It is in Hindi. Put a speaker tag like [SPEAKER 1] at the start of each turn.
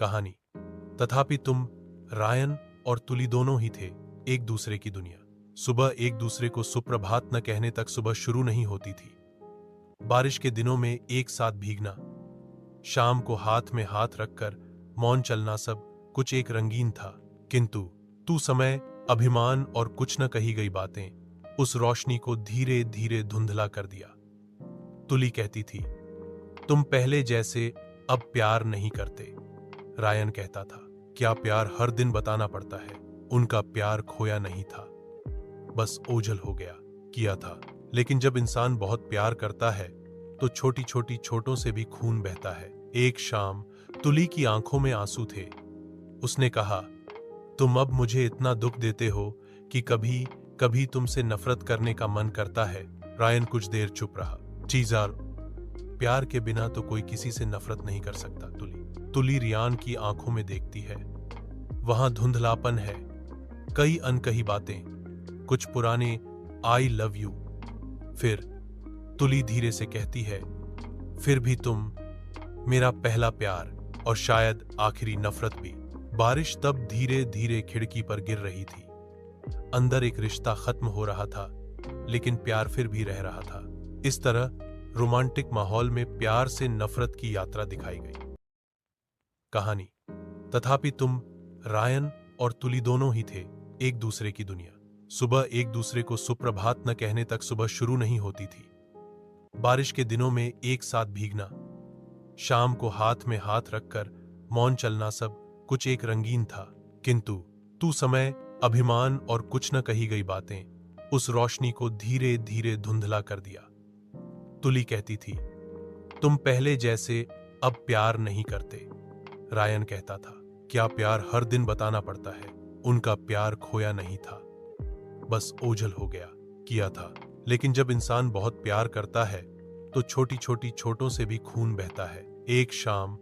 [SPEAKER 1] कहानी। तथापि तुम, रायन और तुली दोनों ही थे एक दूसरे की दुनिया। सुबह एक दूसरे को सुप्रभात न कहने तक सुबह शुरू नहीं होती थी। बारिश के दिनों में एक साथ भीगना, शाम को हाथ में हाथ रखकर मौन चलना, सब कुछ एक रंगीन था। किंतु तू समय, अभिमान और कुछ न कही गई बातें उस रोशनी को धीरे धीरे धुंधला कर दिया। तुली कहती थी, तुम पहले जैसे अब प्यार नहीं करते। रायन कहता था, क्या प्यार हर दिन बताना पड़ता है? उनका प्यार खोया नहीं था, बस ओझल हो गया किया था। लेकिन जब इंसान बहुत प्यार करता है तो छोटी छोटी चोटों से भी खून बहता है। एक शाम तुली की आंखों में आंसू थे। उसने कहा, तुम अब मुझे इतना दुख देते हो कि कभी कभी तुमसे नफरत करने का मन करता है। रायन कुछ देर चुप रहा। चीजार, प्यार के बिना तो कोई किसी से नफरत नहीं कर सकता। तुली रियान की आंखों में देखती है। वहां धुंधलापन है, कई अनकही बातें, कुछ पुराने आई लव यू। फिर तुली धीरे से कहती है, फिर भी तुम, मेरा पहला प्यार और शायद आखिरी नफरत भी। बारिश तब धीरे धीरे खिड़की पर गिर रही थी। अंदर एक रिश्ता खत्म हो रहा था, लेकिन प्यार फिर भी रह रहा था। इस तरह रोमांटिक माहौल में प्यार से नफरत की यात्रा दिखाई गई। कहानी। तथापि तुम, रायन और तुली दोनों ही थे एक दूसरे की दुनिया। सुबह एक दूसरे को सुप्रभात न कहने तक सुबह शुरू नहीं होती थी। बारिश के दिनों में एक साथ भीगना, शाम को हाथ में हाथ रखकर मौन चलना, सब कुछ एक रंगीन था। किंतु तू समय, अभिमान और कुछ न कही गई बातें उस रोशनी को धीरे धीरे धुंधला कर दिया। तुली कहती थी, तुम पहले जैसे अब प्यार नहीं करते। रायन कहता था, क्या प्यार हर दिन बताना पड़ता है? उनका प्यार खोया नहीं था, बस ओझल हो गया किया था। लेकिन जब इंसान बहुत प्यार करता है तो छोटी छोटी चोटों से भी खून बहता है। एक शाम